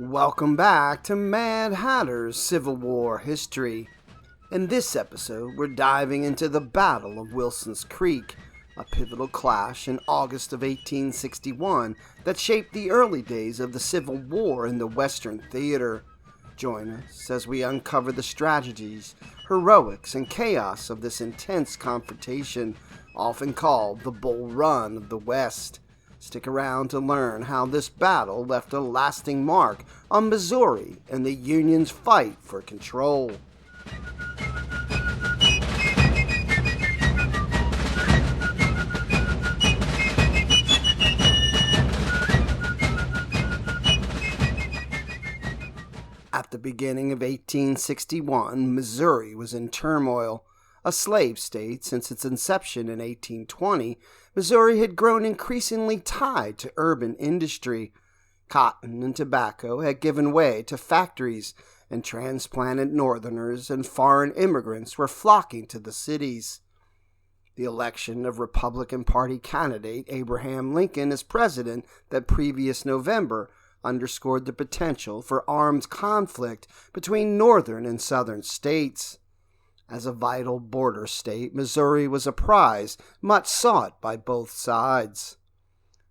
Welcome back to Mad Hatter's Civil War history. In this episode, we're diving into the Battle of Wilson's Creek, a pivotal clash in August of 1861 that shaped the early days of the Civil War in the Western theater. Join us as we uncover the strategies, heroics, and chaos of this intense confrontation, often called the Bull Run of the West. Stick around to learn how this battle left a lasting mark on Missouri and the Union's fight for control. At the beginning of 1861, Missouri was in turmoil. A slave state since its inception in 1820, Missouri had grown increasingly tied to urban industry. Cotton and tobacco had given way to factories, and transplanted Northerners and foreign immigrants were flocking to the cities. The election of Republican Party candidate Abraham Lincoln as president that previous November underscored the potential for armed conflict between northern and southern states. As a vital border state, Missouri was a prize much sought by both sides.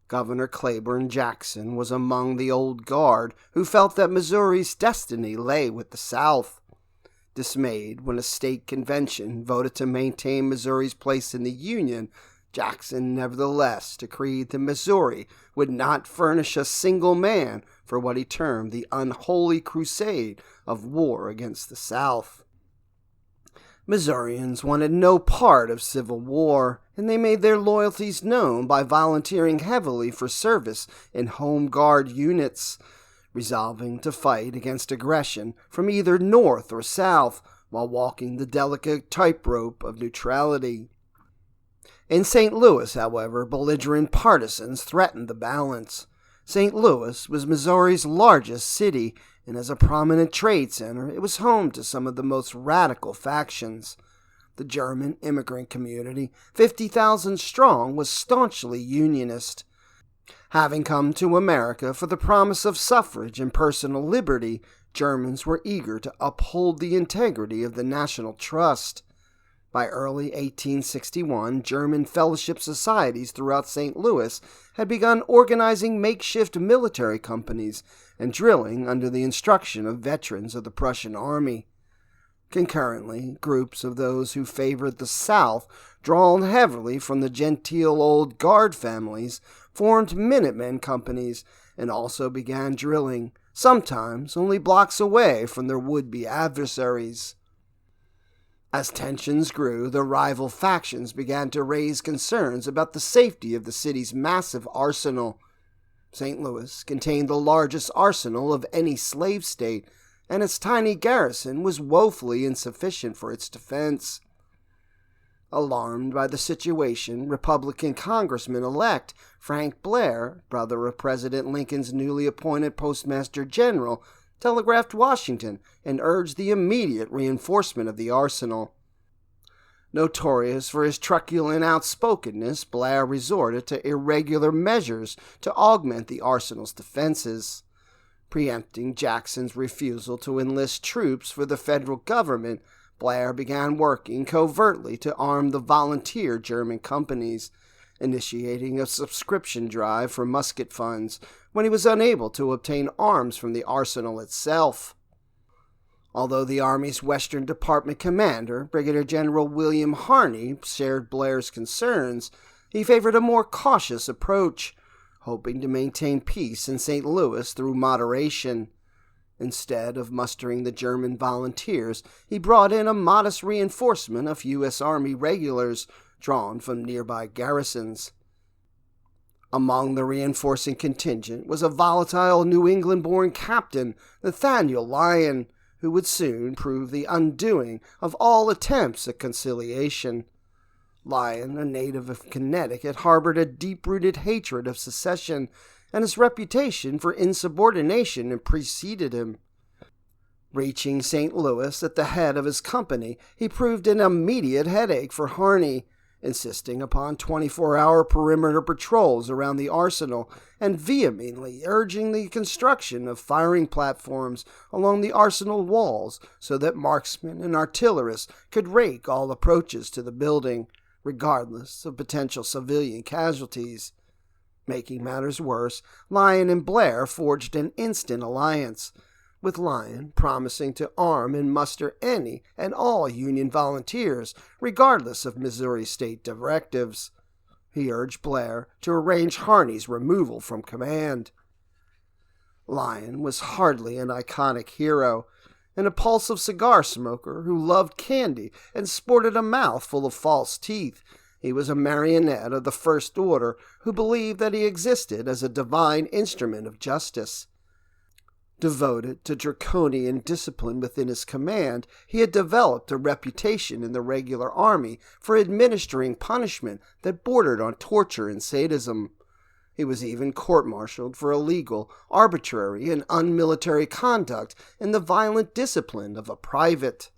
Governor Claiborne Jackson was among the old guard who felt that Missouri's destiny lay with the South. Dismayed when a state convention voted to maintain Missouri's place in the Union, Jackson nevertheless decreed that Missouri would not furnish a single man for what he termed the unholy crusade of war against the South. Missourians wanted no part of civil war, and they made their loyalties known by volunteering heavily for service in Home Guard units, resolving to fight against aggression from either North or South while walking the delicate tightrope of neutrality. In St. Louis, however, belligerent partisans threatened the balance. St. Louis was Missouri's largest city, and as a prominent trade center, it was home to some of the most radical factions. The German immigrant community, 50,000 strong, was staunchly Unionist. Having come to America for the promise of suffrage and personal liberty, Germans were eager to uphold the integrity of the national trust. By early 1861, German fellowship societies throughout St. Louis had begun organizing makeshift military companies and drilling under the instruction of veterans of the Prussian army. Concurrently, groups of those who favored the South, drawn heavily from the genteel old guard families, formed Minutemen companies and also began drilling, sometimes only blocks away from their would-be adversaries. As tensions grew, the rival factions began to raise concerns about the safety of the city's massive arsenal. St. Louis contained the largest arsenal of any slave state, and its tiny garrison was woefully insufficient for its defense. Alarmed by the situation, Republican Congressman-elect Frank Blair, brother of President Lincoln's newly appointed Postmaster General, telegraphed Washington and urged the immediate reinforcement of the arsenal. Notorious for his truculent outspokenness, Blair resorted to irregular measures to augment the arsenal's defenses. Preempting Jackson's refusal to enlist troops for the federal government, Blair began working covertly to arm the volunteer German companies, initiating a subscription drive for musket funds when he was unable to obtain arms from the arsenal itself. Although the Army's Western Department commander, Brigadier General William Harney, shared Blair's concerns, he favored a more cautious approach, hoping to maintain peace in St. Louis through moderation. Instead of mustering the German volunteers, he brought in a modest reinforcement of U.S. Army regulars, drawn from nearby garrisons. Among the reinforcing contingent was a volatile New England-born captain, Nathaniel Lyon, who would soon prove the undoing of all attempts at conciliation. Lyon, a native of Connecticut, harbored a deep-rooted hatred of secession, and his reputation for insubordination preceded him. Reaching St. Louis at the head of his company, he proved an immediate headache for Harney, insisting upon 24-hour perimeter patrols around the arsenal and vehemently urging the construction of firing platforms along the arsenal walls so that marksmen and artillerists could rake all approaches to the building, regardless of potential civilian casualties. Making matters worse, Lyon and Blair forged an instant alliance, with Lyon promising to arm and muster any and all Union volunteers, regardless of Missouri state directives. He urged Blair to arrange Harney's removal from command. Lyon was hardly an iconic hero, an impulsive cigar smoker who loved candy and sported a mouth full of false teeth. He was a marionette of the First Order who believed that he existed as a divine instrument of justice. Devoted to draconian discipline within his command, he had developed a reputation in the regular army for administering punishment that bordered on torture and sadism. He was even court-martialed for illegal, arbitrary, and unmilitary conduct in the violent discipline of a private.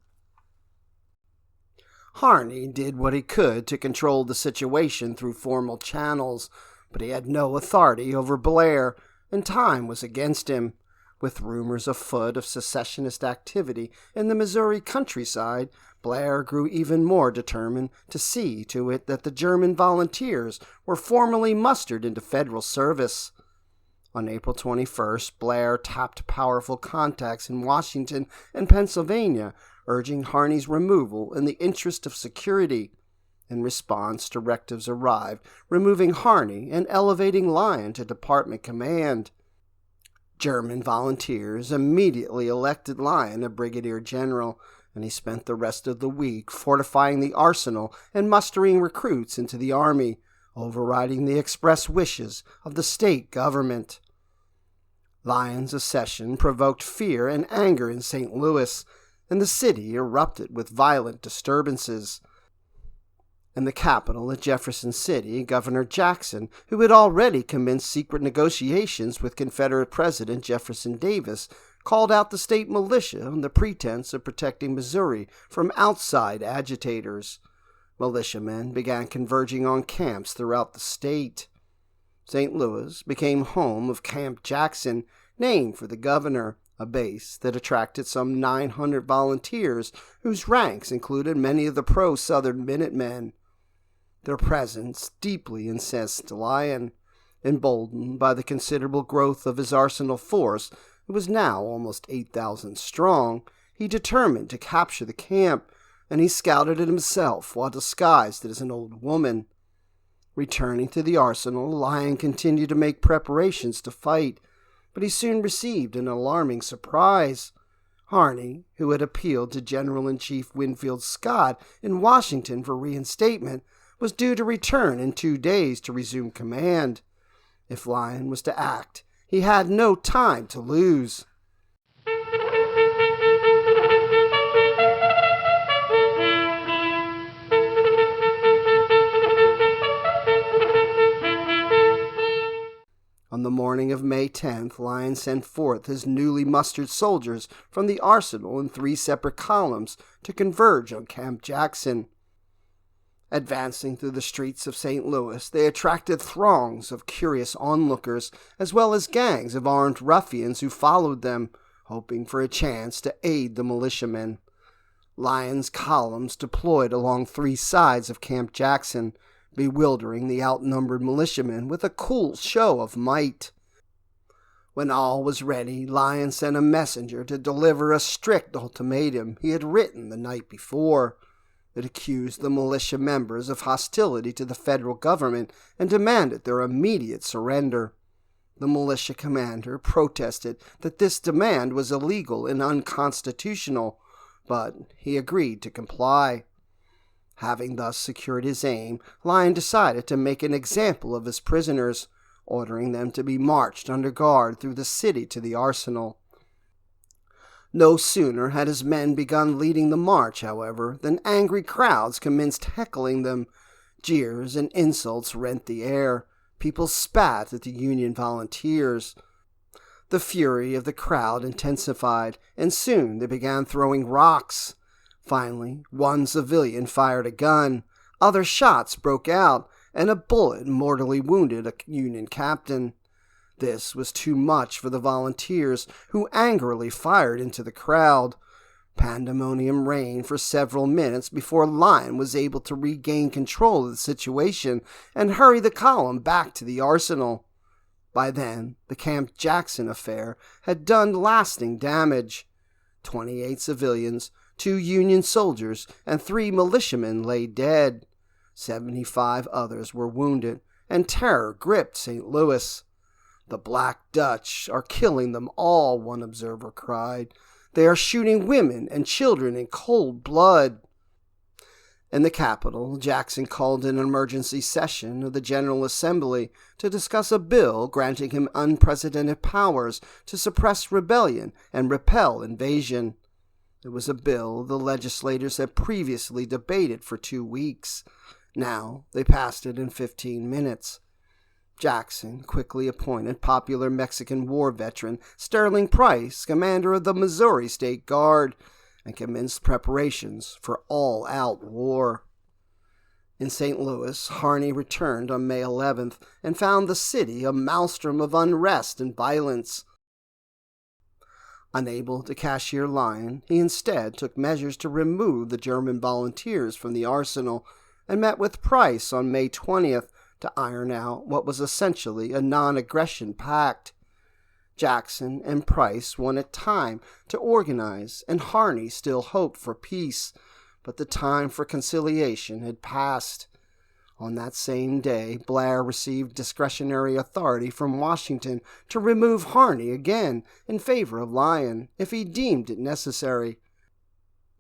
Harney did what he could to control the situation through formal channels, but he had no authority over Blair, and time was against him. With rumors afoot of secessionist activity in the Missouri countryside, Blair grew even more determined to see to it that the German volunteers were formally mustered into federal service. On April 21st, Blair tapped powerful contacts in Washington and Pennsylvania, urging Harney's removal in the interest of security. In response, directives arrived, removing Harney and elevating Lyon to department command. German volunteers immediately elected Lyon a brigadier general, and he spent the rest of the week fortifying the arsenal and mustering recruits into the army, overriding the express wishes of the state government. Lyon's accession provoked fear and anger in St. Louis, and the city erupted with violent disturbances. In the capital at Jefferson City, Governor Jackson, who had already commenced secret negotiations with Confederate President Jefferson Davis, called out the state militia on the pretense of protecting Missouri from outside agitators. Militiamen began converging on camps throughout the state. St. Louis became home of Camp Jackson, named for the governor, a base that attracted some 900 volunteers whose ranks included many of the pro-Southern Minutemen. Their presence deeply incensed Lyon. Emboldened by the considerable growth of his arsenal force, it was now almost 8,000 strong, he determined to capture the camp, and he scouted it himself while disguised as an old woman. Returning to the arsenal, Lyon continued to make preparations to fight, but he soon received an alarming surprise. Harney, who had appealed to General-in-Chief Winfield Scott in Washington for reinstatement, was due to return in 2 days to resume command. If Lyon was to act, he had no time to lose. On the morning of May 10th, Lyon sent forth his newly mustered soldiers from the arsenal in 3 separate columns to converge on Camp Jackson. Advancing through the streets of St. Louis, they attracted throngs of curious onlookers, as well as gangs of armed ruffians who followed them, hoping for a chance to aid the militiamen. Lyon's columns deployed along 3 sides of Camp Jackson, bewildering the outnumbered militiamen with a cool show of might. When all was ready, Lyon sent a messenger to deliver a strict ultimatum he had written the night before. It accused the militia members of hostility to the federal government and demanded their immediate surrender. The militia commander protested that this demand was illegal and unconstitutional, but he agreed to comply. Having thus secured his aim, Lyon decided to make an example of his prisoners, ordering them to be marched under guard through the city to the arsenal. No sooner had his men begun leading the march, however, than angry crowds commenced heckling them. Jeers and insults rent the air. People spat at the Union volunteers. The fury of the crowd intensified, and soon they began throwing rocks. Finally, one civilian fired a gun. Other shots broke out, and a bullet mortally wounded a Union captain. This was too much for the volunteers, who angrily fired into the crowd. Pandemonium reigned for several minutes before Lyon was able to regain control of the situation and hurry the column back to the arsenal. By then, the Camp Jackson affair had done lasting damage. 28 civilians, 2 Union soldiers, and 3 militiamen lay dead. 75 others were wounded, and terror gripped St. Louis. "The Black Dutch are killing them all," one observer cried. "They are shooting women and children in cold blood." In the capital, Jackson called an emergency session of the General Assembly to discuss a bill granting him unprecedented powers to suppress rebellion and repel invasion. It was a bill the legislators had previously debated for 2 weeks. Now they passed it in 15 minutes. Jackson quickly appointed popular Mexican War veteran Sterling Price commander of the Missouri State Guard, and commenced preparations for all-out war. In St. Louis, Harney returned on May 11th and found the city a maelstrom of unrest and violence. Unable to cashier Lyon, he instead took measures to remove the German volunteers from the arsenal and met with Price on May 20th to iron out what was essentially a non-aggression pact. Jackson and Price wanted time to organize, and Harney still hoped for peace, but the time for conciliation had passed. On that same day, Blair received discretionary authority from Washington to remove Harney again in favor of Lyon, if he deemed it necessary.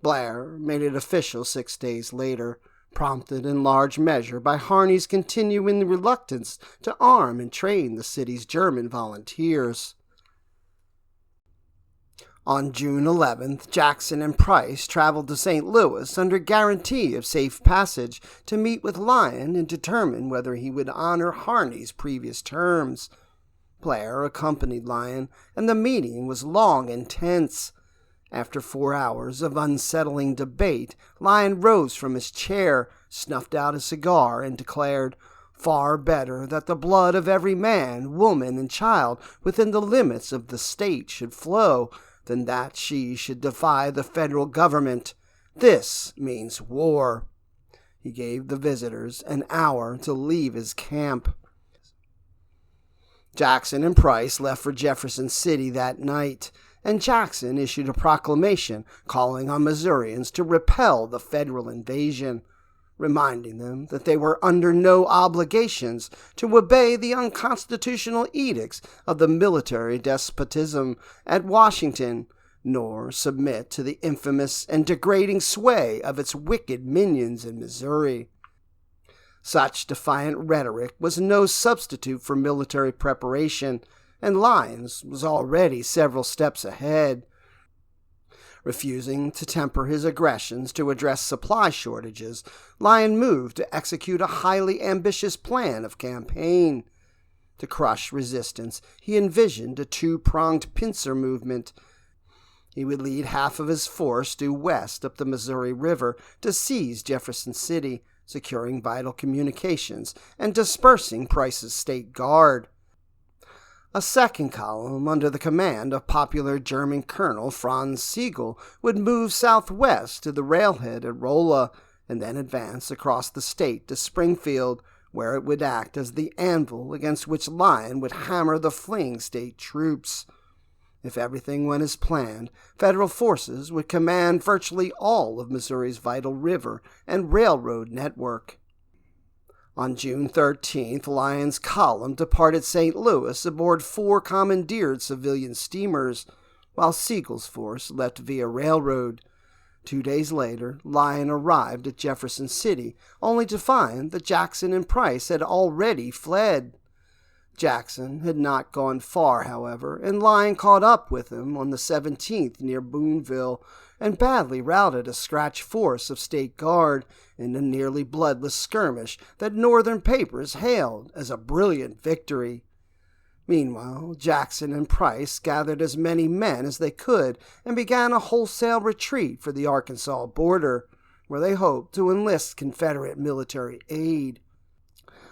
Blair made it official 6 days later, prompted in large measure by Harney's continuing reluctance to arm and train the city's German volunteers. On June 11th, Jackson and Price traveled to St. Louis under guarantee of safe passage to meet with Lyon and determine whether he would honor Harney's previous terms. Blair accompanied Lyon, and the meeting was long and tense. After 4 hours of unsettling debate, Lyon rose from his chair, snuffed out his cigar, and declared, "Far better that the blood of every man, woman, and child within the limits of the state should flow, than that she should defy the federal government. This means war." He gave the visitors an hour to leave his camp. Jackson and Price left for Jefferson City that night, and Jackson issued a proclamation calling on Missourians to repel the federal invasion, reminding them that they were under no obligations to obey the unconstitutional edicts of the military despotism at Washington, nor submit to the infamous and degrading sway of its wicked minions in Missouri. Such defiant rhetoric was no substitute for military preparation, and Lyons was already several steps ahead. Refusing to temper his aggressions to address supply shortages, Lyon moved to execute a highly ambitious plan of campaign. To crush resistance, he envisioned a 2-pronged pincer movement. He would lead half of his force due west up the Missouri River to seize Jefferson City, securing vital communications and dispersing Price's state guard. A second column, under the command of popular German Colonel Franz Sigel, would move southwest to the railhead at Rolla, and then advance across the state to Springfield, where it would act as the anvil against which Lyon would hammer the fleeing state troops. If everything went as planned, federal forces would command virtually all of Missouri's vital river and railroad network. On June 13th, Lyon's column departed St. Louis aboard 4 commandeered civilian steamers, while Sigel's force left via railroad. 2 days later, Lyon arrived at Jefferson City, only to find that Jackson and Price had already fled. Jackson had not gone far, however, and Lyon caught up with him on the 17th near Boonville, and badly routed a scratch force of state guard in a nearly bloodless skirmish that Northern papers hailed as a brilliant victory. Meanwhile, Jackson and Price gathered as many men as they could and began a wholesale retreat for the Arkansas border, where they hoped to enlist Confederate military aid.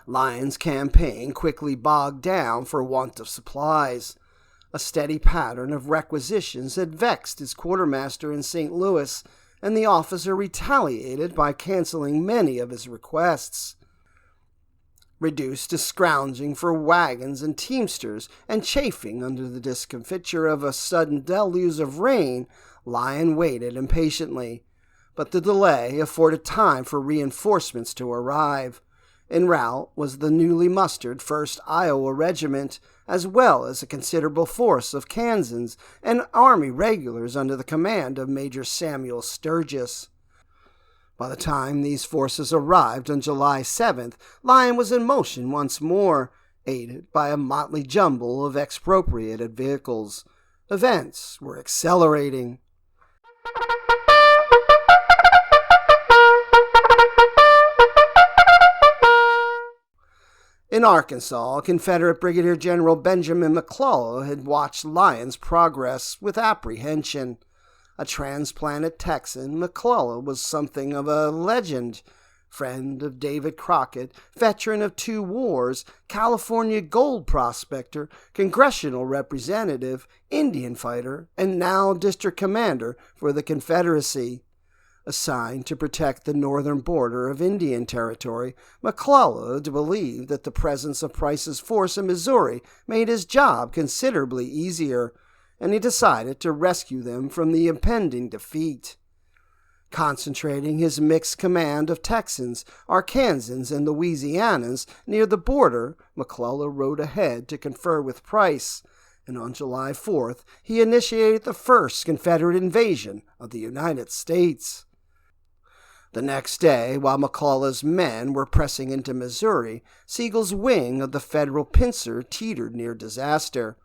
Lyon's campaign quickly bogged down for want of supplies. A steady pattern of requisitions had vexed his quartermaster in St. Louis, and the officer retaliated by canceling many of his requests. Reduced to scrounging for wagons and teamsters and chafing under the discomfiture of a sudden deluge of rain, Lyon waited impatiently. But the delay afforded time for reinforcements to arrive. En route was the newly mustered 1st Iowa Regiment, as well as a considerable force of Kansans and Army regulars under the command of Major Samuel Sturgis. By the time these forces arrived on July 7th, Lyon was in motion once more, aided by a motley jumble of expropriated vehicles. Events were accelerating. In Arkansas, Confederate Brigadier General Benjamin McClellan had watched Lyon's progress with apprehension. A transplanted Texan, McClellan was something of a legend. Friend of David Crockett, veteran of 2 wars, California gold prospector, congressional representative, Indian fighter, and now district commander for the Confederacy. Assigned to protect the northern border of Indian Territory, McClellan believed that the presence of Price's force in Missouri made his job considerably easier, and he decided to rescue them from the impending defeat. Concentrating his mixed command of Texans, Arkansans, and Louisianans near the border, McClellan rode ahead to confer with Price, and on July 4th he initiated the first Confederate invasion of the United States. The next day, while McClellan's men were pressing into Missouri, Sigel's wing of the Federal pincer teetered near disaster.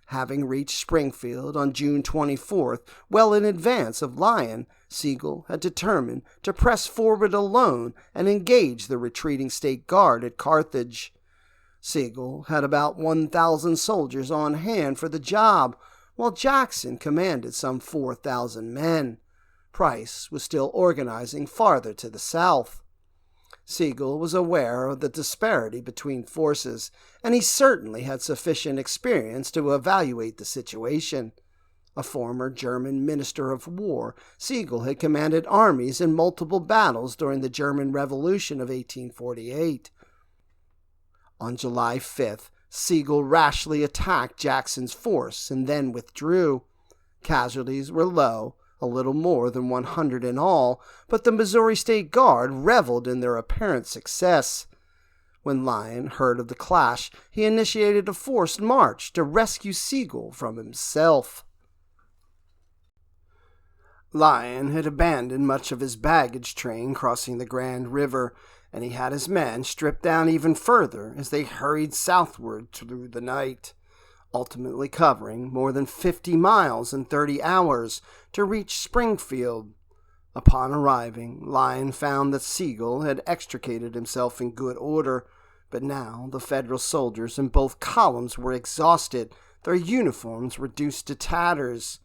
Having reached Springfield on June 24th, well in advance of Lyon, Sigel had determined to press forward alone and engage the retreating State Guard at Carthage. Sigel had about 1,000 soldiers on hand for the job, while Jackson commanded some 4,000 men. Price was still organizing farther to the south. Sigel was aware of the disparity between forces, and he certainly had sufficient experience to evaluate the situation. A former German minister of war, Sigel had commanded armies in multiple battles during the German Revolution of 1848. On July 5th, Sigel rashly attacked Jackson's force and then withdrew. Casualties were low, a little more than 100 in all, but the Missouri State Guard reveled in their apparent success. When Lyon heard of the clash, he initiated a forced march to rescue Sigel from himself. Lyon had abandoned much of his baggage train crossing the Grand River, and he had his men stripped down even further as they hurried southward through the night, ultimately covering more than 50 miles in 30 hours to reach Springfield. Upon arriving, Lyon found that Sigel had extricated himself in good order, but now the Federal soldiers in both columns were exhausted, their uniforms reduced to tatters.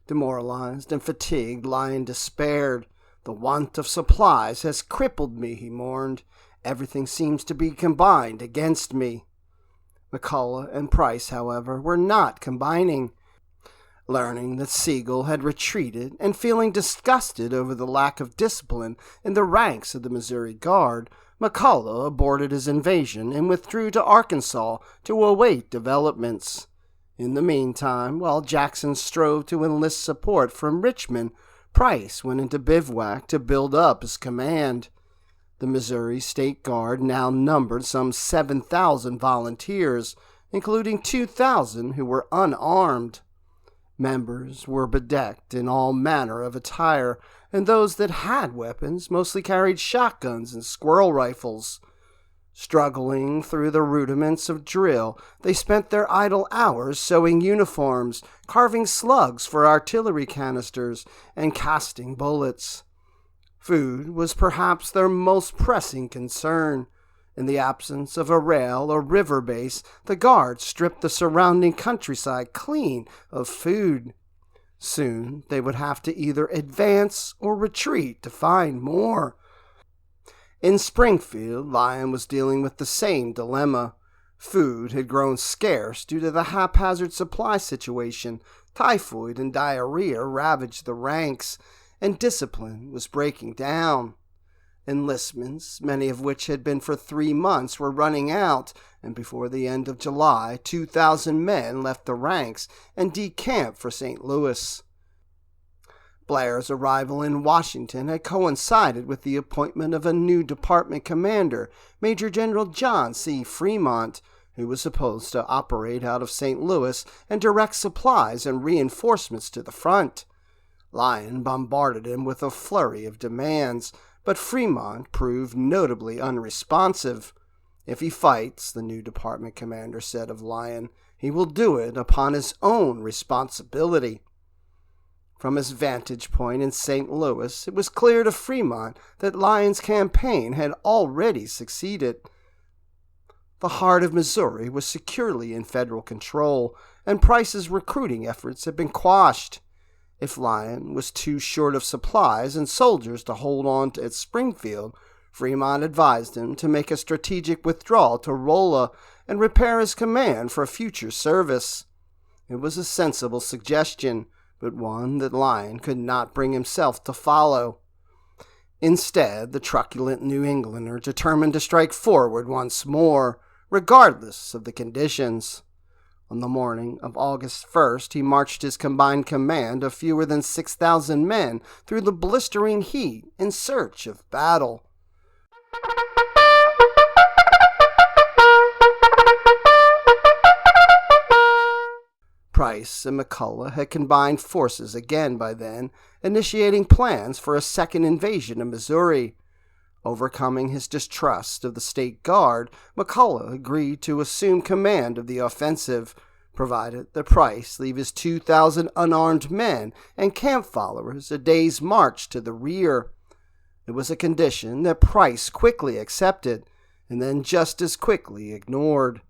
Demoralized and fatigued, Lyon despaired. "The want of supplies has crippled me," he mourned. "Everything seems to be combined against me." McCulloch and Price, however, were not combining. Learning that Sigel had retreated and feeling disgusted over the lack of discipline in the ranks of the Missouri Guard, McCulloch aborted his invasion and withdrew to Arkansas to await developments. In the meantime, while Jackson strove to enlist support from Richmond, Price went into bivouac to build up his command. The Missouri State Guard now numbered some 7,000 volunteers, including 2,000 who were unarmed. Members were bedecked in all manner of attire, and those that had weapons mostly carried shotguns and squirrel rifles. Struggling through the rudiments of drill, they spent their idle hours sewing uniforms, carving slugs for artillery canisters, and casting bullets. Food was perhaps their most pressing concern. In the absence of a rail or river base, the Guards stripped the surrounding countryside clean of food. Soon they would have to either advance or retreat to find more. In Springfield, Lyon was dealing with the same dilemma. Food had grown scarce due to the haphazard supply situation. Typhoid and diarrhea ravaged the ranks, and discipline was breaking down. Enlistments, many of which had been for 3 months, were running out, and before the end of July, 2,000 men left the ranks and decamped for St. Louis. Blair's arrival in Washington had coincided with the appointment of a new department commander, Major General John C. Fremont, who was supposed to operate out of St. Louis and direct supplies and reinforcements to the front. Lyon bombarded him with a flurry of demands, but Fremont proved notably unresponsive. If he fights, the new department commander said of Lyon, he will do it upon his own responsibility. From his vantage point in St. Louis, it was clear to Fremont that Lyon's campaign had already succeeded. The heart of Missouri was securely in federal control, and Price's recruiting efforts had been quashed. If Lyon was too short of supplies and soldiers to hold on to at Springfield, Fremont advised him to make a strategic withdrawal to Rolla and repair his command for future service. It was a sensible suggestion, but one that Lyon could not bring himself to follow. Instead, the truculent New Englander determined to strike forward once more, regardless of the conditions. On the morning of August 1st, he marched his combined command of fewer than 6,000 men through the blistering heat in search of battle. Price and McCulloch had combined forces again by then, initiating plans for a second invasion of Missouri. Overcoming his distrust of the State Guard, McCulloch agreed to assume command of the offensive, provided that Price leave his 2,000 unarmed men and camp followers a day's march to the rear. It was a condition that Price quickly accepted, and then just as quickly ignored.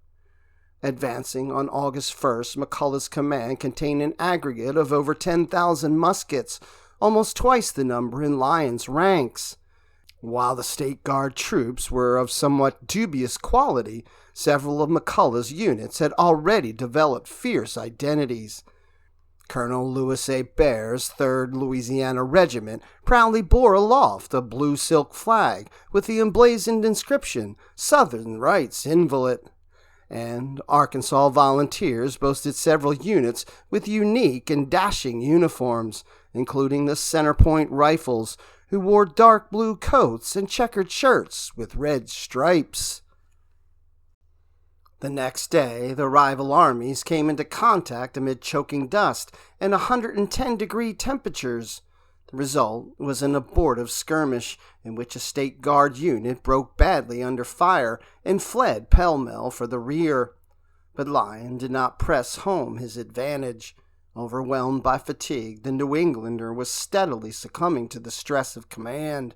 Advancing on August 1st, McCulloch's command contained an aggregate of over 10,000 muskets, almost twice the number in Lyon's ranks. While the State Guard troops were of somewhat dubious quality, several of McCulloch's units had already developed fierce identities. Colonel Louis A. Bair's 3rd Louisiana Regiment proudly bore aloft a blue silk flag with the emblazoned inscription, "Southern Rights Invalid." And Arkansas Volunteers boasted several units with unique and dashing uniforms, including the Centerpoint Rifles, who wore dark blue coats and checkered shirts with red stripes. The next day, the rival armies came into contact amid choking dust and 110-degree temperatures. The result was an abortive skirmish in which a State Guard unit broke badly under fire and fled pell-mell for the rear. But Lyon did not press home his advantage. Overwhelmed by fatigue, the New Englander was steadily succumbing to the stress of command.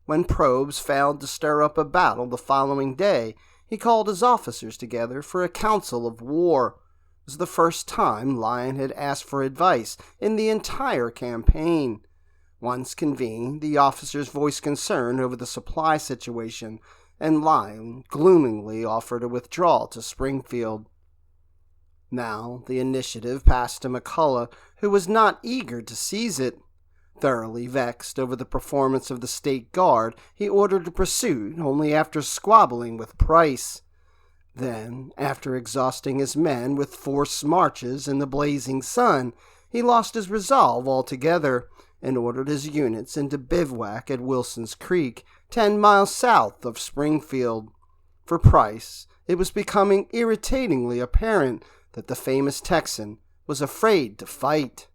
When probes failed to stir up a battle the following day, he called his officers together for a council of war. It was the first time Lyon had asked for advice in the entire campaign. Once convened, the officers voiced concern over the supply situation, and Lyon gloomily offered a withdrawal to Springfield. Now the initiative passed to McCulloch, who was not eager to seize it. Thoroughly vexed over the performance of the State Guard, he ordered a pursuit only after squabbling with Price. Then, after exhausting his men with forced marches in the blazing sun, he lost his resolve altogether and ordered his units into bivouac at Wilson's Creek, 10 miles south of Springfield. For Price, it was becoming irritatingly apparent that the famous Texan was afraid to fight.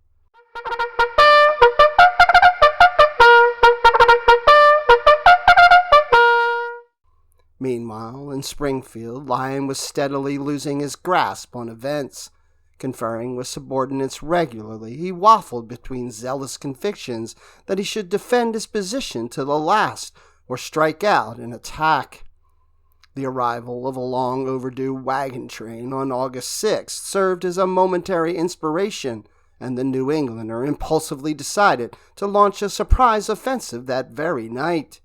Meanwhile, in Springfield, Lyon was steadily losing his grasp on events. Conferring with subordinates regularly, he waffled between zealous convictions that he should defend his position to the last or strike out and attack. The arrival of a long overdue wagon train on August 6th served as a momentary inspiration, and the New Englander impulsively decided to launch a surprise offensive that very night.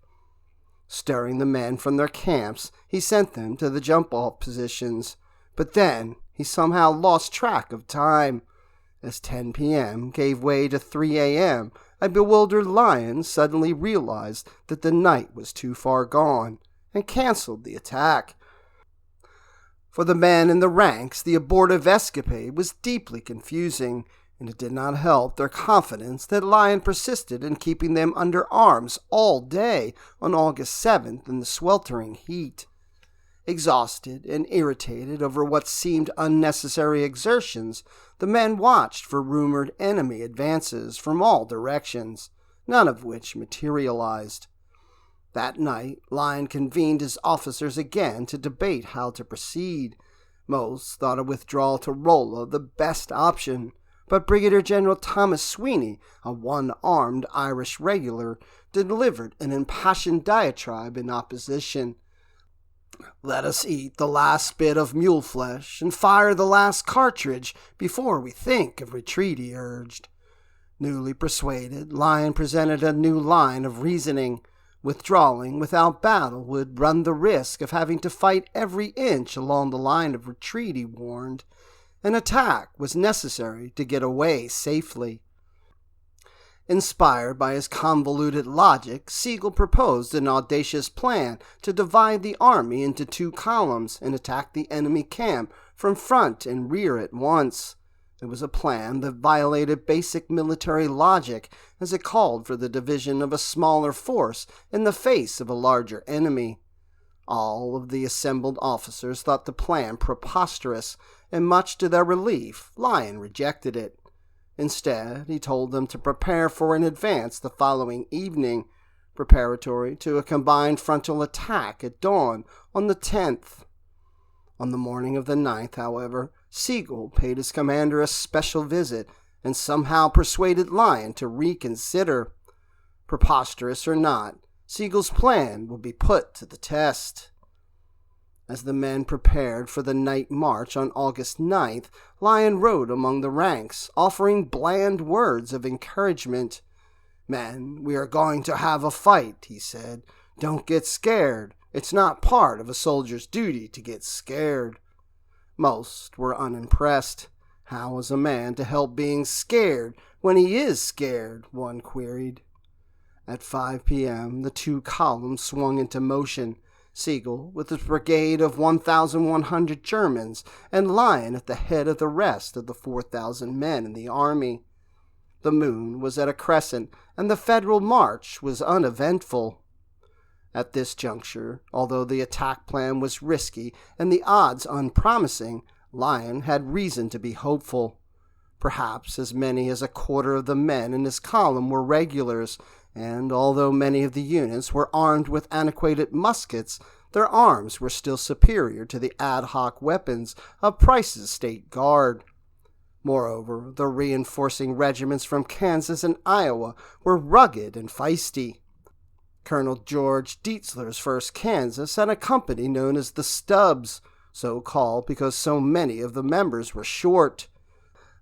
Stirring the men from their camps, he sent them to the jump-off positions, but then he somehow lost track of time. As 10 p.m. gave way to 3 a.m., a bewildered Lyons suddenly realized that the night was too far gone and canceled the attack. For the men in the ranks, the abortive escapade was deeply confusing, and it did not help their confidence that Lyon persisted in keeping them under arms all day on August 7th in the sweltering heat. Exhausted and irritated over what seemed unnecessary exertions, the men watched for rumored enemy advances from all directions, none of which materialized. That night, Lyon convened his officers again to debate how to proceed. Most thought a withdrawal to Rolla the best option, but Brigadier General Thomas Sweeney, a one-armed Irish regular, delivered an impassioned diatribe in opposition. "Let us eat the last bit of mule flesh and fire the last cartridge before we think of retreat," he urged. Newly persuaded, Lyon presented a new line of reasoning. Withdrawing without battle would run the risk of having to fight every inch along the line of retreat, he warned. An attack was necessary to get away safely. Inspired by his convoluted logic, Sigel proposed an audacious plan to divide the army into 2 columns and attack the enemy camp from front and rear at once. It was a plan that violated basic military logic, as it called for the division of a smaller force in the face of a larger enemy. All of the assembled officers thought the plan preposterous, and much to their relief, Lyon rejected it. Instead, he told them to prepare for an advance the following evening, preparatory to a combined frontal attack at dawn on the 10th. On the morning of the 9th, however, Sigel paid his commander a special visit and somehow persuaded Lyon to reconsider. Preposterous or not, Sigel's plan would be put to the test. As the men prepared for the night march on August 9th, Lyon rode among the ranks, offering bland words of encouragement. "Men, we are going to have a fight," he said. "Don't get scared. It's not part of a soldier's duty to get scared." Most were unimpressed. How is a man to help being scared when he is scared? One queried. At 5 p.m., the 2 columns swung into motion. Sigel with his brigade of 1,100 Germans, and Lyon at the head of the rest of the 4,000 men in the army. The moon was at a crescent, and the Federal march was uneventful. At this juncture, although the attack plan was risky and the odds unpromising, Lyon had reason to be hopeful. Perhaps as many as a quarter of the men in his column were regulars, and although many of the units were armed with antiquated muskets, their arms were still superior to the ad hoc weapons of Price's State Guard. Moreover, the reinforcing regiments from Kansas and Iowa were rugged and feisty. Colonel George Dietzler's 1st Kansas had a company known as the Stubbs, so called because so many of the members were short.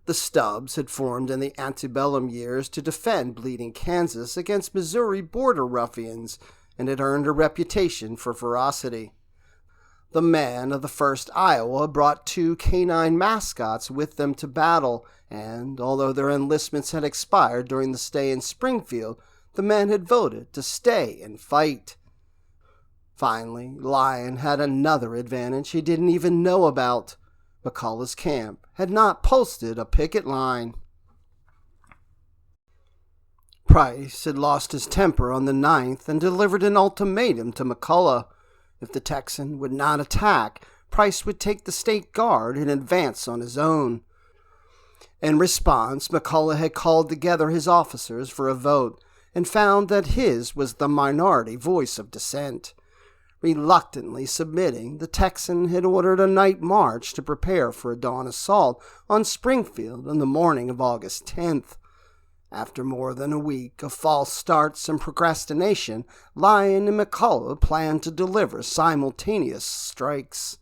The Stubbs had formed in the antebellum years to defend Bleeding Kansas against Missouri border ruffians, and had earned a reputation for ferocity. The men of the 1st Iowa brought 2 canine mascots with them to battle, and, although their enlistments had expired during the stay in Springfield, the men had voted to stay and fight. Finally, Lyon had another advantage he didn't even know about. McCullough's camp had not posted a picket line. Price had lost his temper on the 9th and delivered an ultimatum to McCullough. If the Texan would not attack, Price would take the State Guard and advance on his own. In response, McCullough had called together his officers for a vote, and found that his was the minority voice of dissent. Reluctantly submitting, the Texan had ordered a night march to prepare for a dawn assault on Springfield on the morning of August 10th. After more than a week of false starts and procrastination, Lyon and McCullough planned to deliver simultaneous strikes.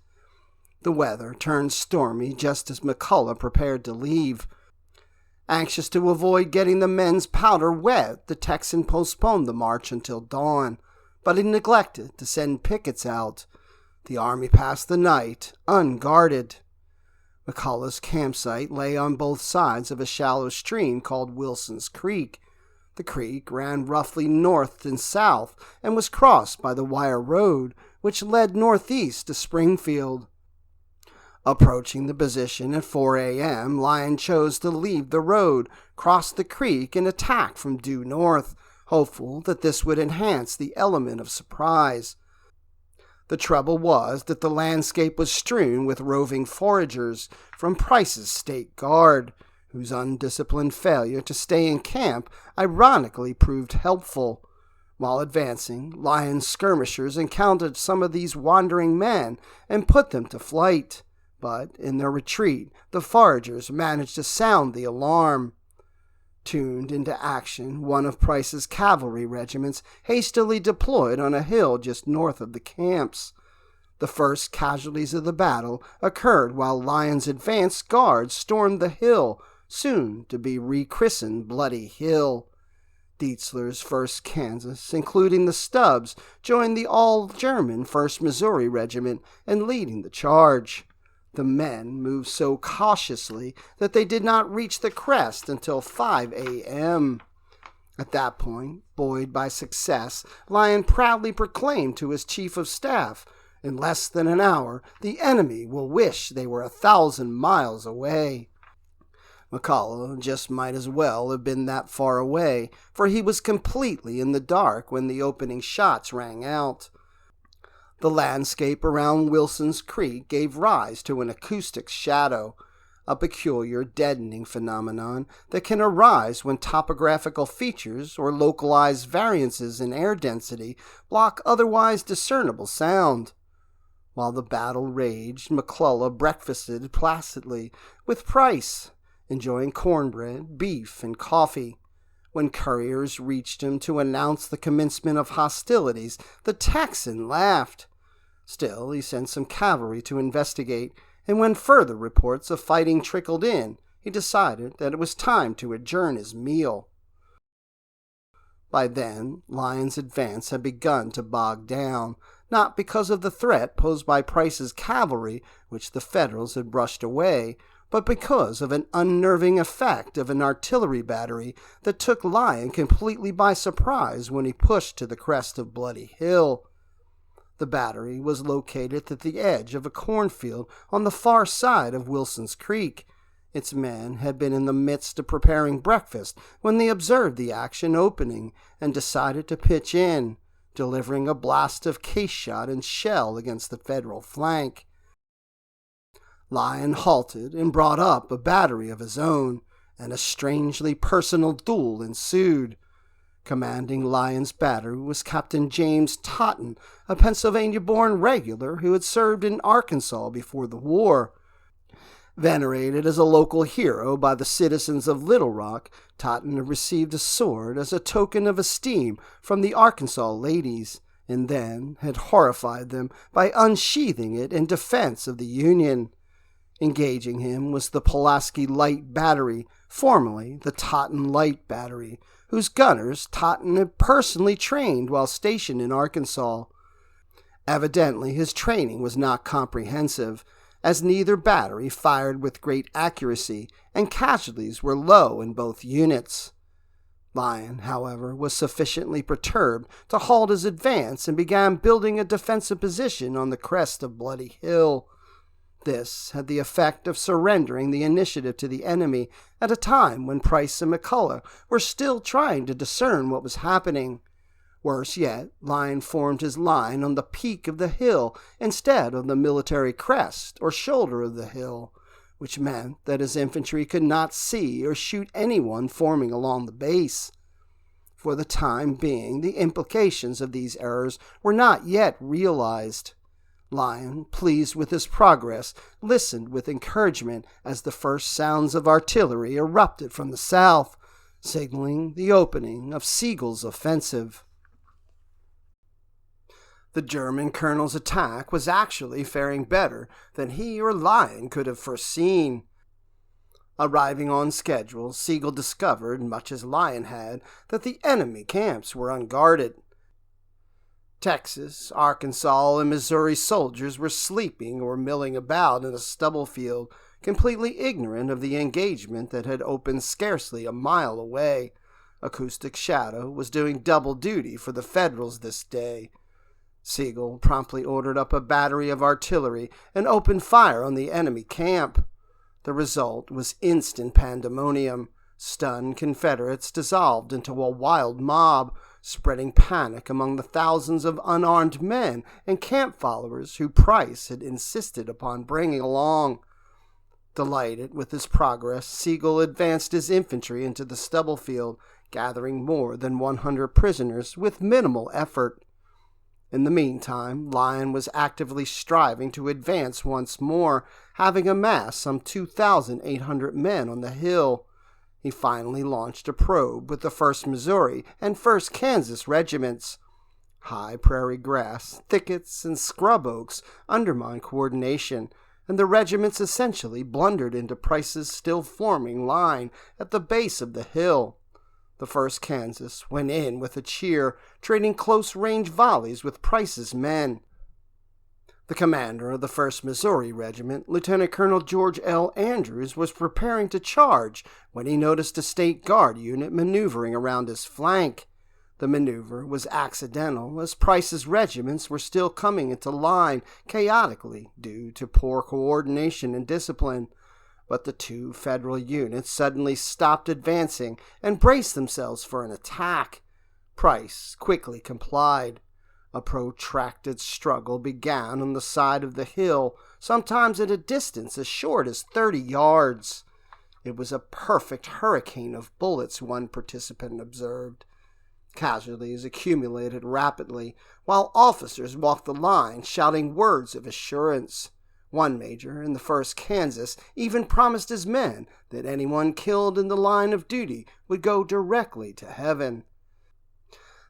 The weather turned stormy just as McCullough prepared to leave. Anxious to avoid getting the men's powder wet, the Texan postponed the march until dawn, but he neglected to send pickets out. The army passed the night unguarded. McCullough's campsite lay on both sides of a shallow stream called Wilson's Creek. The creek ran roughly north and south and was crossed by the wire road, which led northeast to Springfield. Approaching the position at 4 a.m., Lyon chose to leave the road, cross the creek, and attack from due north, hopeful that this would enhance the element of surprise. The trouble was that the landscape was strewn with roving foragers from Price's State Guard, whose undisciplined failure to stay in camp ironically proved helpful. While advancing, Lyon's skirmishers encountered some of these wandering men and put them to flight. But in their retreat, the foragers managed to sound the alarm. Tuned into action, one of Price's cavalry regiments hastily deployed on a hill just north of the camps. The first casualties of the battle occurred while Lyon's advance guard stormed the hill, soon to be rechristened Bloody Hill. Dietzler's 1st Kansas, including the Stubbs, joined the all-German 1st Missouri Regiment and leading the charge. The men moved so cautiously that they did not reach the crest until 5 a.m. At that point, buoyed by success, Lyon proudly proclaimed to his chief of staff, "In less than an hour, the enemy will wish they were 1,000 miles away." McCullough just might as well have been that far away, for he was completely in the dark when the opening shots rang out. The landscape around Wilson's Creek gave rise to an acoustic shadow, a peculiar deadening phenomenon that can arise when topographical features or localized variances in air density block otherwise discernible sound. While the battle raged, McCullough breakfasted placidly with Price, enjoying cornbread, beef, and coffee. When couriers reached him to announce the commencement of hostilities, the Texan laughed. Still, he sent some cavalry to investigate, and when further reports of fighting trickled in, he decided that it was time to adjourn his meal. By then, Lyon's advance had begun to bog down, not because of the threat posed by Price's cavalry, which the Federals had brushed away, but because of an unnerving effect of an artillery battery that took Lyon completely by surprise when he pushed to the crest of Bloody Hill. The battery was located at the edge of a cornfield on the far side of Wilson's Creek. Its men had been in the midst of preparing breakfast when they observed the action opening and decided to pitch in, delivering a blast of case shot and shell against the Federal flank. Lyon halted and brought up a battery of his own, and a strangely personal duel ensued. Commanding Lyon's battery was Captain James Totten, a Pennsylvania-born regular who had served in Arkansas before the war. Venerated as a local hero by the citizens of Little Rock, Totten had received a sword as a token of esteem from the Arkansas ladies, and then had horrified them by unsheathing it in defense of the Union. Engaging him was the Pulaski Light Battery, formerly the Totten Light Battery, whose gunners Totten had personally trained while stationed in Arkansas. Evidently his training was not comprehensive, as neither battery fired with great accuracy, and casualties were low in both units. Lyon, however, was sufficiently perturbed to halt his advance and began building a defensive position on the crest of Bloody Hill. This had the effect of surrendering the initiative to the enemy at a time when Price and McCullough were still trying to discern what was happening. Worse yet, Lyon formed his line on the peak of the hill instead of the military crest or shoulder of the hill, which meant that his infantry could not see or shoot anyone forming along the base. For the time being, the implications of these errors were not yet realized. Lyon, pleased with his progress, listened with encouragement as the first sounds of artillery erupted from the south, signaling the opening of Sigel's offensive. The German colonel's attack was actually faring better than he or Lyon could have foreseen. Arriving on schedule, Sigel discovered, much as Lyon had, that the enemy camps were unguarded. Texas, Arkansas, and Missouri soldiers were sleeping or milling about in a stubble field, completely ignorant of the engagement that had opened scarcely a mile away. Acoustic shadow was doing double duty for the Federals this day. Sigel promptly ordered up a battery of artillery and opened fire on the enemy camp. The result was instant pandemonium. Stunned Confederates dissolved into a wild mob, spreading panic among the thousands of unarmed men and camp followers who Price had insisted upon bringing along. Delighted with his progress, Sigel advanced his infantry into the stubble field, gathering more than 100 prisoners with minimal effort. In the meantime, Lyon was actively striving to advance once more, having amassed some 2,800 men on the hill. He finally launched a probe with the 1st Missouri and 1st Kansas regiments. High prairie grass, thickets, and scrub oaks undermined coordination, and the regiments essentially blundered into Price's still-forming line at the base of the hill. The 1st Kansas went in with a cheer, trading close-range volleys with Price's men. The commander of the 1st Missouri Regiment, Lieutenant Colonel George L. Andrews, was preparing to charge when he noticed a State Guard unit maneuvering around his flank. The maneuver was accidental, as Price's regiments were still coming into line chaotically due to poor coordination and discipline. But the two Federal units suddenly stopped advancing and braced themselves for an attack. Price quickly complied. A protracted struggle began on the side of the hill, sometimes at a distance as short as 30 yards. It was a perfect hurricane of bullets, one participant observed. Casualties accumulated rapidly, while officers walked the line shouting words of assurance. One major in the 1st Kansas even promised his men that anyone killed in the line of duty would go directly to heaven.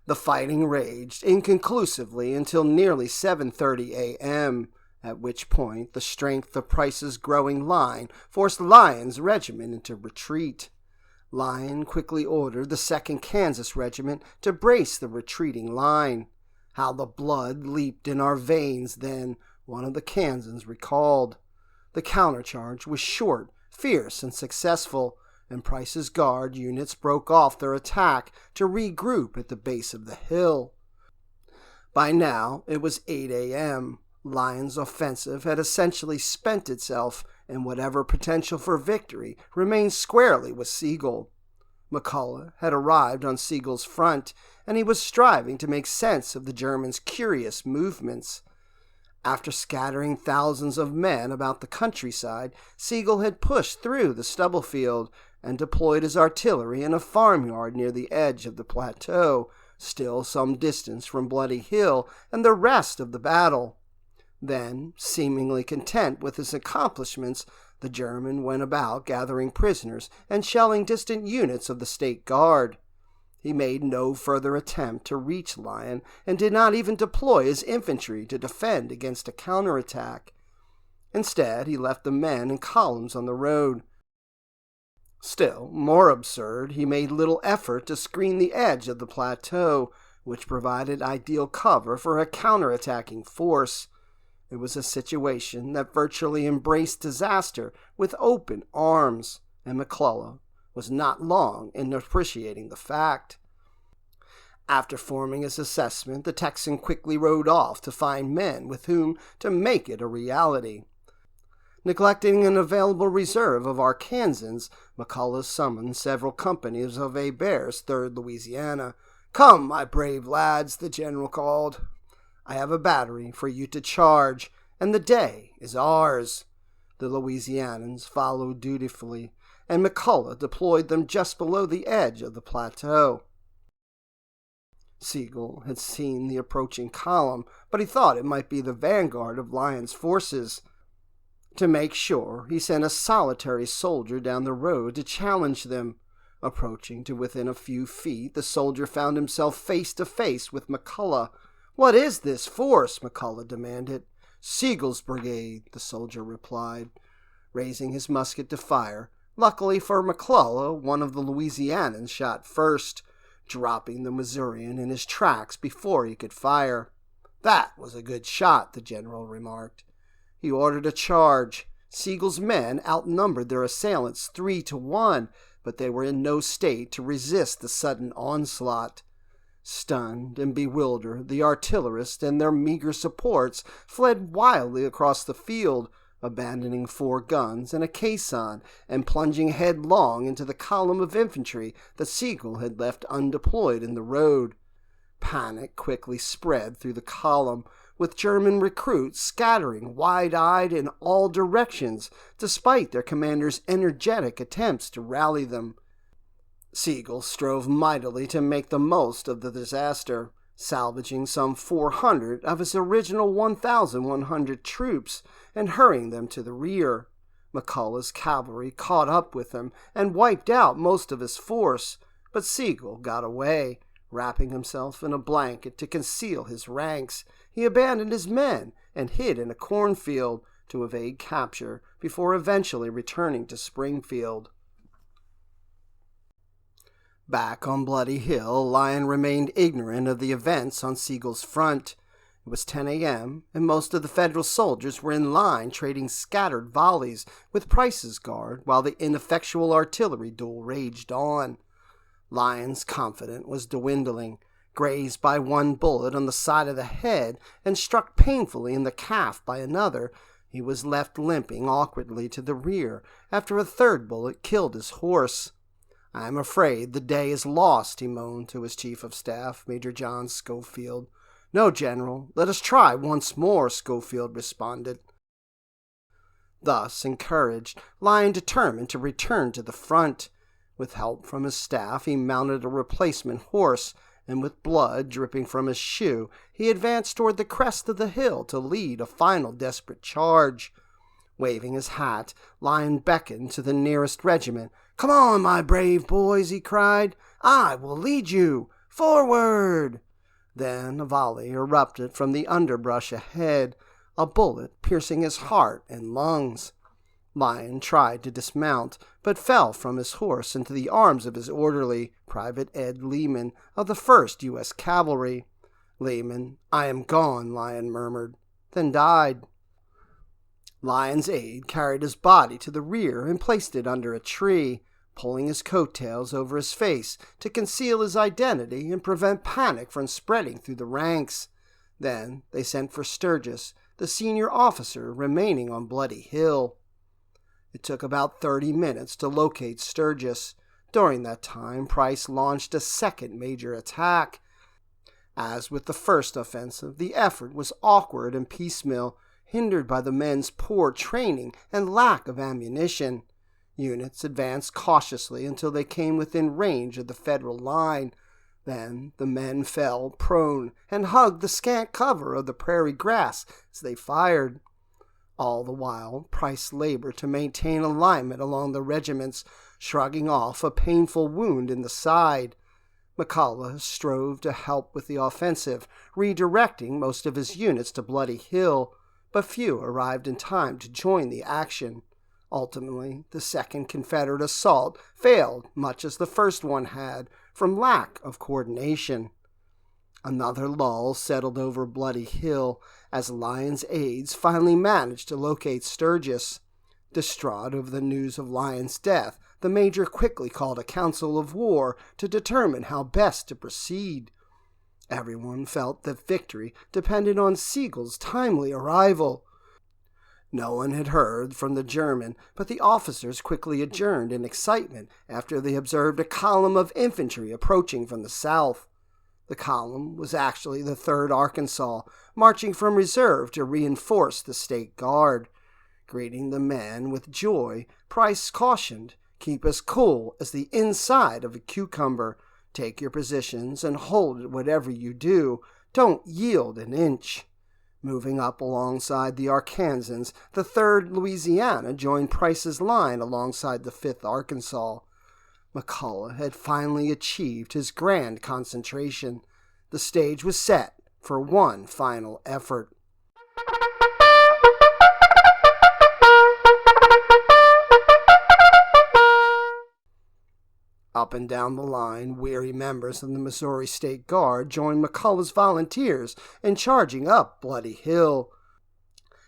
The fighting raged inconclusively until nearly 7:30 a.m., at which point the strength of Price's growing line forced Lyon's regiment into retreat. Lyon quickly ordered the 2nd Kansas Regiment to brace the retreating line. "How the blood leaped in our veins then," one of the Kansans recalled. The countercharge was short, fierce, and successful, and Price's Guard units broke off their attack to regroup at the base of the hill. By now, it was 8 a.m. Lyon's offensive had essentially spent itself, and whatever potential for victory remained squarely with Sigel. McCulloch had arrived on Sigel's front, and he was striving to make sense of the Germans' curious movements. After scattering thousands of men about the countryside, Sigel had pushed through the stubble field and deployed his artillery in a farmyard near the edge of the plateau, still some distance from Bloody Hill and the rest of the battle. Then, seemingly content with his accomplishments, the German went about gathering prisoners and shelling distant units of the State Guard. He made no further attempt to reach Lyon and did not even deploy his infantry to defend against a counterattack. Instead, he left the men in columns on the road. Still more absurd, he made little effort to screen the edge of the plateau, which provided ideal cover for a counterattacking force. It was a situation that virtually embraced disaster with open arms, and McCulloch was not long in appreciating the fact. After forming his assessment, the Texan quickly rode off to find men with whom to make it a reality. Neglecting an available reserve of Arkansans, McCulloch summoned several companies of Hebert's 3rd Louisiana. "Come, my brave lads," the general called. "I have a battery for you to charge, and the day is ours." The Louisianans followed dutifully, and McCulloch deployed them just below the edge of the plateau. Sigel had seen the approaching column, but he thought it might be the vanguard of Lyon's forces. To make sure, he sent a solitary soldier down the road to challenge them. Approaching to within a few feet, the soldier found himself face to face with McCulloch. "What is this force?" McCulloch demanded. "Sigel's brigade," the soldier replied. Raising his musket to fire, Luckily for McCullough, one of the Louisianians shot first, dropping the Missourian in his tracks before he could fire. "That was a good shot," the general remarked. He ordered a charge. Sigel's men outnumbered their assailants 3-1, but they were in no state to resist the sudden onslaught. Stunned and bewildered, the artillerists and their meager supports fled wildly across the field, abandoning 4 guns and a caisson and plunging headlong into the column of infantry that Sigel had left undeployed in the road. Panic quickly spread through the column, with German recruits scattering wide-eyed in all directions, despite their commander's energetic attempts to rally them. Sigel strove mightily to make the most of the disaster, salvaging some 400 of his original 1,100 troops and hurrying them to the rear. McCullough's cavalry caught up with him and wiped out most of his force, but Sigel got away. Wrapping himself in a blanket to conceal his ranks, he abandoned his men and hid in a cornfield to evade capture before eventually returning to Springfield. Back on Bloody Hill, Lyon remained ignorant of the events on Sigel's front. It was 10 a.m., and most of the Federal soldiers were in line trading scattered volleys with Price's guard while the ineffectual artillery duel raged on. Lyon's confidence was dwindling. Grazed by one bullet on the side of the head and struck painfully in the calf by another, he was left limping awkwardly to the rear after a third bullet killed his horse. "I am afraid the day is lost," he moaned to his chief of staff, Major John Schofield. "No, General, let us try once more," Schofield responded. Thus encouraged, Lyon determined to return to the front. With help from his staff, he mounted a replacement horse, and with blood dripping from his shoe, he advanced toward the crest of the hill to lead a final desperate charge. Waving his hat, Lyon beckoned to the nearest regiment. "Come on, my brave boys," he cried. "I will lead you. Forward!" Then a volley erupted from the underbrush ahead, a bullet piercing his heart and lungs. Lyon tried to dismount, but fell from his horse into the arms of his orderly, Private Ed Lehman, of the 1st U.S. Cavalry. Lehman, "I am gone," Lyon murmured, then died. Lyon's aide carried his body to the rear and placed it under a tree, pulling his coattails over his face to conceal his identity and prevent panic from spreading through the ranks. Then they sent for Sturgis, the senior officer remaining on Bloody Hill. It took about 30 minutes to locate Sturgis. During that time, Price launched a second major attack. As with the first offensive, the effort was awkward and piecemeal, hindered by the men's poor training and lack of ammunition. Units advanced cautiously until they came within range of the Federal line. Then the men fell prone and hugged the scant cover of the prairie grass as they fired. All the while, Price labored to maintain alignment along the regiments, shrugging off a painful wound in the side. McCullough strove to help with the offensive, redirecting most of his units to Bloody Hill, but few arrived in time to join the action. Ultimately, the second Confederate assault failed much as the first one had, from lack of coordination. Another lull settled over Bloody Hill as Lyon's aides finally managed to locate Sturgis. Distraught over the news of Lyon's death, the major quickly called a council of war to determine how best to proceed. Everyone felt that victory depended on Sigel's timely arrival. No one had heard from the German, but the officers quickly adjourned in excitement after they observed a column of infantry approaching from the south. The column was actually the 3rd Arkansas, marching from reserve to reinforce the State Guard. Greeting the men with joy, Price cautioned, "Keep as cool as the inside of a cucumber. Take your positions and hold it whatever you do. Don't yield an inch." Moving up alongside the Arkansans, the 3rd Louisiana joined Price's line alongside the 5th Arkansas. McCullough had finally achieved his grand concentration. The stage was set for one final effort. Up and down the line, weary members of the Missouri State Guard joined McCullough's volunteers in charging up Bloody Hill.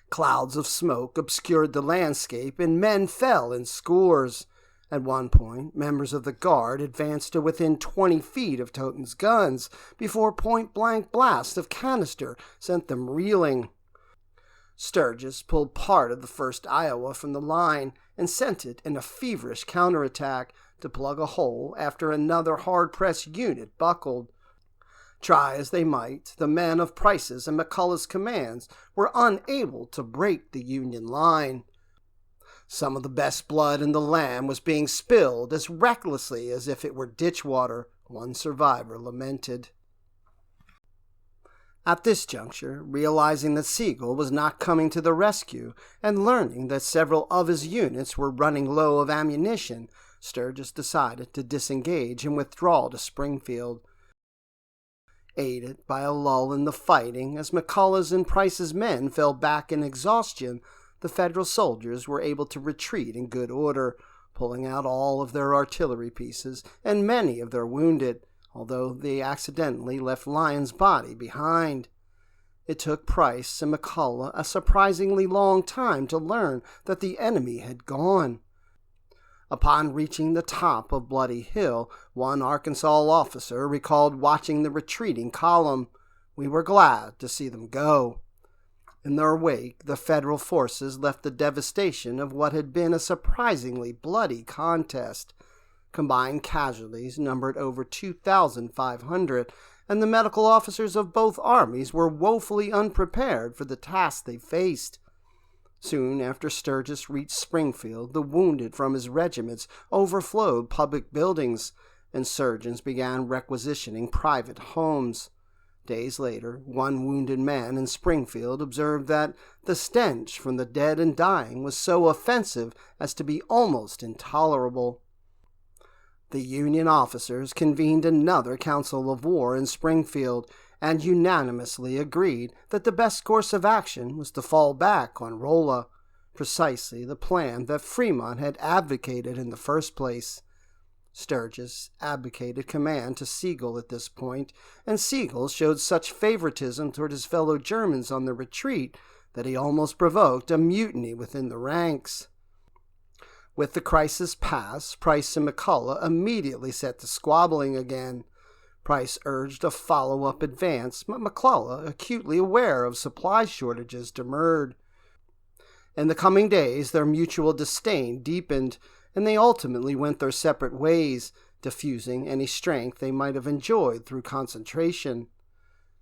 Clouds of smoke obscured the landscape, and men fell in scores. At one point, members of the Guard advanced to within 20 feet of Toten's guns before point-blank blasts of canister sent them reeling. Sturgis pulled part of the 1st Iowa from the line and sent it in a feverish counterattack to plug a hole after another hard-pressed unit buckled. Try as they might, the men of Price's and McCullough's commands were unable to break the Union line. Some of the best blood in the land was being spilled as recklessly as if it were ditch water, one survivor lamented. At this juncture, realizing that Sigel was not coming to the rescue and learning that several of his units were running low of ammunition, Sturgis decided to disengage and withdraw to Springfield. Aided by a lull in the fighting, as McCullough's and Price's men fell back in exhaustion, the Federal soldiers were able to retreat in good order, pulling out all of their artillery pieces and many of their wounded, although they accidentally left Lyons' body behind. It took Price and McCullough a surprisingly long time to learn that the enemy had gone. Upon reaching the top of Bloody Hill, one Arkansas officer recalled watching the retreating column. "We were glad to see them go." In their wake, the Federal forces left the devastation of what had been a surprisingly bloody contest. Combined casualties numbered over 2,500, and the medical officers of both armies were woefully unprepared for the task they faced. Soon after Sturgis reached Springfield, the wounded from his regiments overflowed public buildings, and surgeons began requisitioning private homes. Days later, one wounded man in Springfield observed that the stench from the dead and dying was so offensive as to be almost intolerable. The Union officers convened another council of war in Springfield and unanimously agreed that the best course of action was to fall back on Rolla, precisely the plan that Fremont had advocated in the first place. Sturgis abdicated command to Sigel at this point, and Sigel showed such favoritism toward his fellow Germans on the retreat that he almost provoked a mutiny within the ranks. With the crisis past, Price and McCullough immediately set to squabbling again. Price urged a follow-up advance, but McCullough, acutely aware of supply shortages, demurred. In the coming days, their mutual disdain deepened, and they ultimately went their separate ways, diffusing any strength they might have enjoyed through concentration.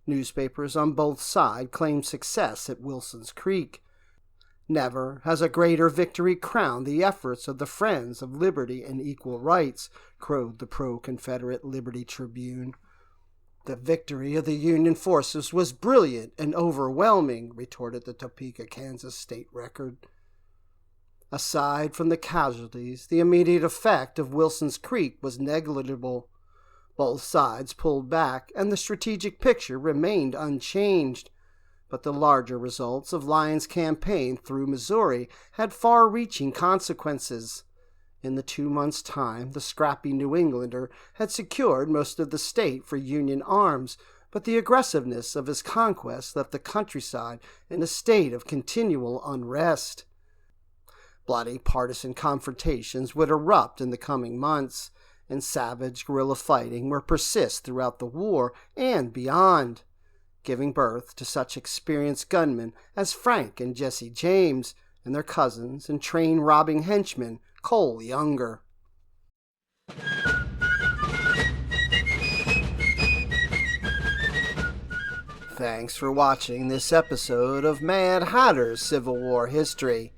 Newspapers on both sides claimed success at Wilson's Creek. Never has a greater victory crowned the efforts of the Friends of Liberty and Equal Rights, crowed the pro-Confederate Liberty Tribune. The victory of the Union forces was brilliant and overwhelming, retorted the Topeka, Kansas State Record. Aside from the casualties, the immediate effect of Wilson's Creek was negligible. Both sides pulled back, and the strategic picture remained unchanged. But the larger results of Lyons' campaign through Missouri had far-reaching consequences. In the 2 months' time, the scrappy New Englander had secured most of the state for Union arms, but the aggressiveness of his conquest left the countryside in a state of continual unrest. Bloody partisan confrontations would erupt in the coming months, and savage guerrilla fighting would persist throughout the war and beyond, giving birth to such experienced gunmen as Frank and Jesse James, and their cousins and train-robbing henchman Cole Younger. Thanks for watching this episode of Mad Hatter's Civil War History.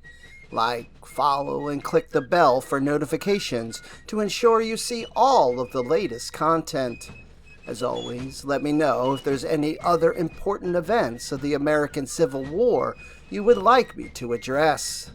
Like, follow, and click the bell for notifications to ensure you see all of the latest content. As always, let me know if there's any other important events of the American Civil War you would like me to address.